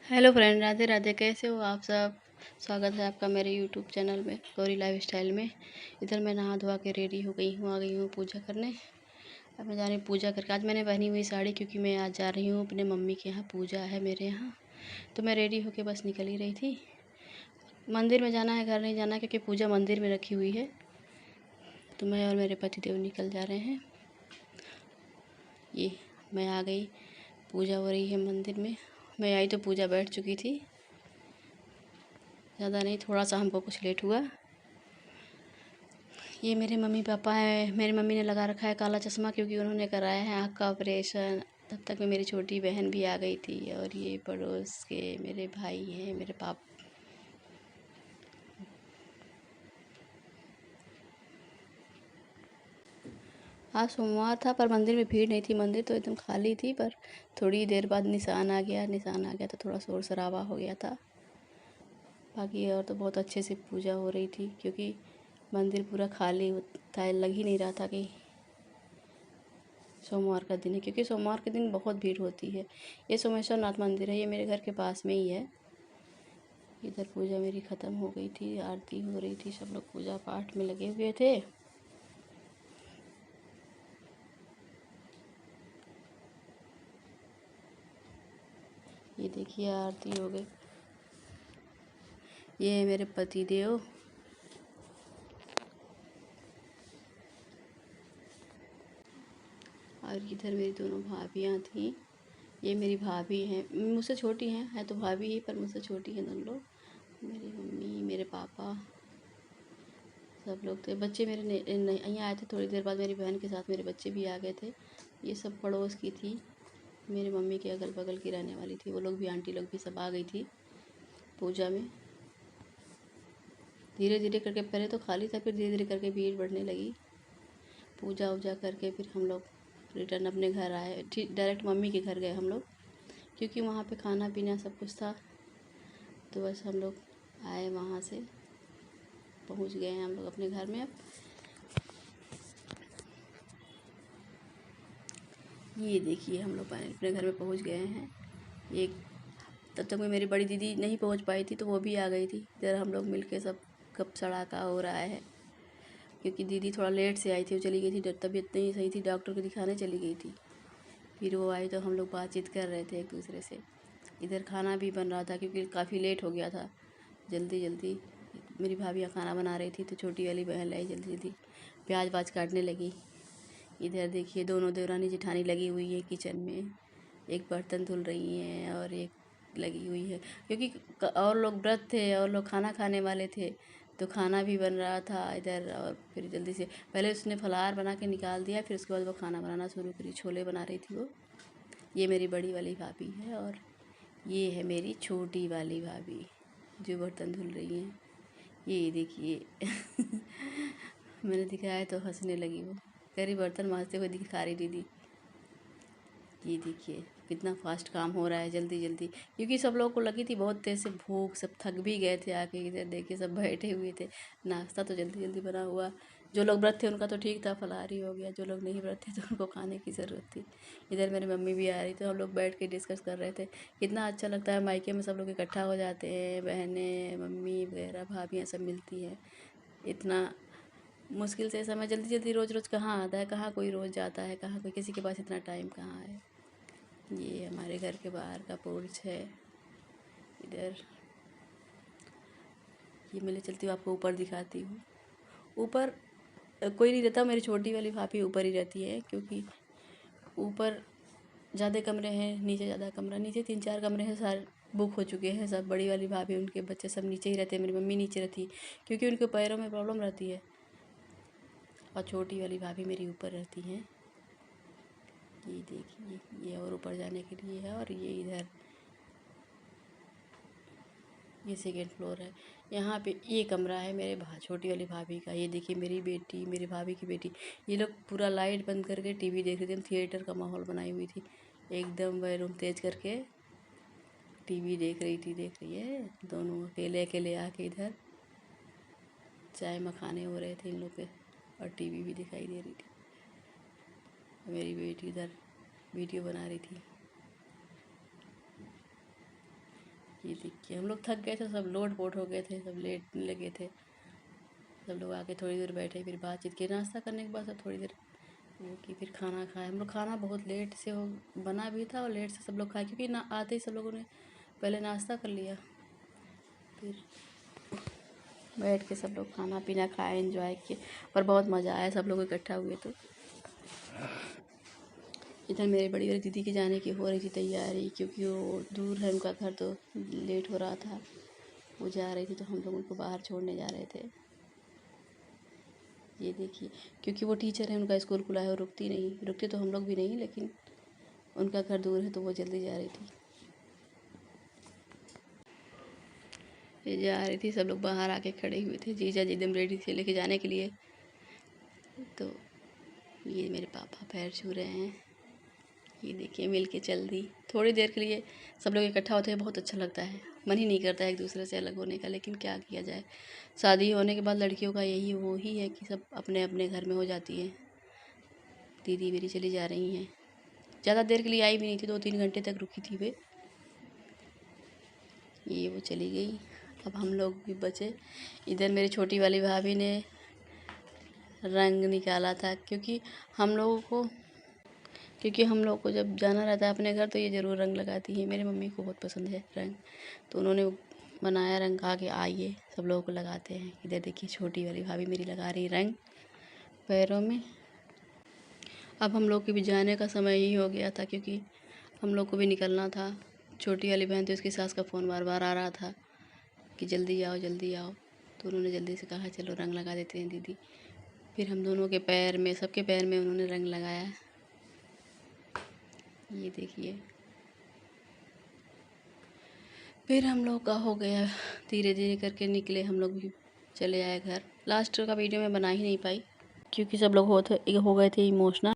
Hello friend, Radhe Radhe. कैसे हो आप सब? स्वागत है आपका मेरे यूट्यूब चैनल में, गौरी लाइफ स्टाइल में। इधर मैं नहा धोवा के रेडी हो गई हूँ, आ गई हूँ पूजा करने। अब मैं जा रही हूँ पूजा करके। आज मैंने पहनी हुई साड़ी, क्योंकि मैं आज जा रही हूँ अपने मम्मी के यहाँ, पूजा है मेरे यहाँ। तो मैं रेडी होके बस निकल ही रही थी। मंदिर में जाना है, घर नहीं जाना, क्योंकि पूजा मंदिर में रखी हुई है। तो मैं और मेरे पतिदेव निकल जा रहे हैं। ये मैं आ गई, पूजा हो रही है मंदिर में। मैं आई तो पूजा बैठ चुकी थी, ज़्यादा नहीं, थोड़ा सा हमको कुछ लेट हुआ। ये मेरे मम्मी पापा हैं। मेरी मम्मी ने लगा रखा है काला चश्मा, क्योंकि उन्होंने कराया है आँख का ऑपरेशन। तब तक में मेरी छोटी बहन भी आ गई थी, और ये पड़ोस के मेरे भाई हैं, मेरे पाप। आज सोमवार था, पर मंदिर में भीड़ नहीं थी। मंदिर तो एकदम खाली थी, पर थोड़ी देर बाद निशान आ गया। निशान आ गया तो थोड़ा शोर शराबा हो गया था। बाकी और तो बहुत अच्छे से पूजा हो रही थी, क्योंकि मंदिर पूरा खाली था। लग ही नहीं रहा था कि सोमवार का दिन है, क्योंकि सोमवार के दिन बहुत भीड़ होती है। ये सोमेश्वर नाथ मंदिर है, ये मेरे घर के पास में ही है। इधर पूजा मेरी ख़त्म हो गई थी, आरती हो रही थी, सब लोग पूजा पाठ में लगे हुए थे। ये देखिए आरती हो गई। ये है मेरे पति देव। और इधर मेरी दोनों भाभियाँ थी। ये मेरी भाभी हैं, मुझसे छोटी हैं, है तो भाभी ही, पर मुझसे छोटी हैं दोनों लोग। मेरी मम्मी, मेरे पापा, सब लोग थे। बच्चे मेरे यहाँ आए थे थोड़ी देर बाद। मेरी बहन के साथ मेरे बच्चे भी आ गए थे। ये सब पड़ोस की थी, मेरी मम्मी के अगल बगल की रहने वाली थी। वो लोग भी, आंटी लोग भी सब आ गई थी पूजा में। धीरे धीरे करके, पहले तो खाली था, फिर धीरे धीरे करके भीड़ बढ़ने लगी। पूजा वूजा करके फिर हम लोग रिटर्न अपने घर आए। डायरेक्ट मम्मी के घर गए हम लोग, क्योंकि वहाँ पे खाना पीना सब कुछ था। तो बस हम लोग आए, वहाँ से पहुँच गए हैं हम लोग अपने घर में। अब ये देखिए, हम लोग अपने घर में पहुँच गए हैं। एक तब तक में मेरी बड़ी दीदी नहीं पहुँच पाई थी, तो वो भी आ गई थी। इधर हम लोग मिलके सब गप सड़ाका हो रहा है, क्योंकि दीदी थोड़ा लेट से आई थी। वो चली गई थी, तबीयत नहीं सही थी, डॉक्टर को दिखाने चली गई थी। फिर वो आई तो हम लोग बातचीत कर रहे थे एक दूसरे से। इधर खाना भी बन रहा था, क्योंकि काफ़ी लेट हो गया था। जल्दी जल्दी मेरी भाभियाँ खाना बना रही थी, तो छोटी वाली बहन लाई जल्दी जल्दी प्याज वाज काटने लगी। इधर देखिए, दोनों देवरानी जेठानी लगी हुई है किचन में। एक बर्तन धुल रही हैं और एक लगी हुई है, क्योंकि और लोग व्रत थे और लोग खाना खाने वाले थे, तो खाना भी बन रहा था इधर। और फिर जल्दी से पहले उसने फलाहार बना के निकाल दिया, फिर उसके बाद वो खाना बनाना शुरू करी। छोले बना रही थी वो। ये मेरी बड़ी वाली भाभी है, और ये है मेरी छोटी वाली भाभी जो बर्तन धुल रही हैं। ये देखिए मैंने दिखाया तो हंसने लगी वो, कह रही बर्तन मांजते हुए दिखा रही दीदी। ये देखिए कितना फास्ट काम हो रहा है, जल्दी जल्दी, क्योंकि सब लोगों को लगी थी बहुत तेज से भूख, सब थक भी गए थे आके। इधर देखिए सब बैठे हुए थे। नाश्ता तो जल्दी जल्दी बना हुआ। जो लोग व्रत थे उनका तो ठीक था, फलाहारी हो गया। जो लोग नहीं व्रत थे तो उनको खाने की ज़रूरत थी। इधर मेरी मम्मी भी आ रही, तो हम लोग बैठ के डिस्कस कर रहे थे। कितना अच्छा लगता है, मायके में सब लोग इकट्ठा हो जाते हैं, बहनें, मम्मी वगैरह, भाभियाँ सब मिलती हैं। इतना मुश्किल से समय जल्दी जल्दी रोज़ रोज़ कहाँ आता है, कहाँ कोई रोज़ जाता है, कहाँ कोई, किसी के पास इतना टाइम कहाँ है। ये हमारे घर के बाहर का पोर्च है। इधर ये मैं ले चलती हूँ, आपको ऊपर दिखाती हूँ। ऊपर कोई नहीं रहता, मेरी छोटी वाली भाभी ऊपर ही रहती है, क्योंकि ऊपर ज़्यादा कमरे हैं, नीचे ज़्यादा कमरा। नीचे 3-4 कमरे हैं, सारे बुक हो चुके हैं सब। बड़ी वाली भाभी, उनके बच्चे सब नीचे ही रहते हैं। मेरी मम्मी नीचे रहती है, क्योंकि उनके पैरों में प्रॉब्लम रहती है। और छोटी वाली भाभी मेरी ऊपर रहती हैं। ये देखिए, ये और ऊपर जाने के लिए है। और ये इधर ये सेकेंड फ्लोर है। यहाँ पे ये कमरा है मेरे छोटी वाली भाभी का। ये देखिए मेरी बेटी, मेरी भाभी की बेटी, ये लोग पूरा लाइट बंद करके टीवी देख रहे थे। थिएटर का माहौल बनाई हुई थी, एकदम वॉल्यूम तेज करके टीवी देख रही है। दोनों अकेले अकेले आके इधर चाय मखाने हो रहे थे इन लोग के, और टीवी भी दिखाई दे रही थी। मेरी बेटी इधर वीडियो बना रही थी। ये देखिए हम लोग थक गए थे, सब लोट पोट हो गए थे, सब लेटने लगे थे। सब लोग आके थोड़ी देर बैठे, फिर बातचीत की, नाश्ता करने के बाद सब थोड़ी देर वो की, फिर खाना खाए। हम लोग खाना बहुत लेट से हो बना भी था और लेट से सब लोग खाए, क्योंकि ना आते ही सब लोगों ने पहले नाश्ता कर लिया, फिर बैठ के सब लोग खाना पीना खाए, एंजॉय किए। पर बहुत मज़ा आया सब लोग इकट्ठा हुए तो। इधर मेरी बड़ी वाली दीदी के जाने की हो रही थी तैयारी, क्योंकि वो दूर है उनका घर, तो लेट हो रहा था। वो जा रही थी तो हम लोग उनको बाहर छोड़ने जा रहे थे। ये देखिए, क्योंकि वो टीचर है, उनका स्कूल खुला है, और रुकती नहीं, रुकती तो हम लोग भी नहीं, लेकिन उनका घर दूर है तो वो जल्दी जा रही थी। ये जा रही थी, सब लोग बाहर आके खड़े हुए थे, जीजा जी एकदम रेडी थे लेके जाने के लिए। तो ये मेरे पापा पैर छू रहे हैं। ये देखिए मिल के चल दी। थोड़ी देर के लिए सब लोग इकट्ठा होते हैं, बहुत अच्छा लगता है। मन ही नहीं करता है एक दूसरे से अलग होने का, लेकिन क्या किया जाए, शादी होने के बाद लड़कियों का यही वो ही है कि सब अपने अपने घर में हो जाती हैं। दीदी मेरी चली जा रही हैं, ज़्यादा देर के लिए आई भी नहीं थी, 2-3 घंटे तक रुकी थी वे। ये वो चली गई, अब हम लोग भी बचे। इधर मेरी छोटी वाली भाभी ने रंग निकाला था, क्योंकि हम लोग को जब जाना रहता है अपने घर तो ये ज़रूर रंग लगाती है। मेरी मम्मी को बहुत पसंद है रंग, तो उन्होंने बनाया रंग, कहा कि आइए सब लोगों को लगाते हैं। इधर देखिए छोटी वाली भाभी मेरी लगा रही रंग पैरों में। अब हम लोग के भी जाने का समय ही हो गया था, क्योंकि हम लोग को भी निकलना था। छोटी वाली बहन थी, उसकी सास का फ़ोन बार बार आ रहा था कि जल्दी आओ जल्दी आओ, तो उन्होंने जल्दी से कहा चलो रंग लगा देते हैं दीदी। फिर हम दोनों के पैर में, सबके पैर में उन्होंने रंग लगाया। ये देखिए, फिर हम लोग का हो गया, धीरे धीरे करके निकले, हम लोग भी चले आए घर। लास्ट का वीडियो मैं बना ही नहीं पाई, क्योंकि सब लोग हो गए थे इमोशनल।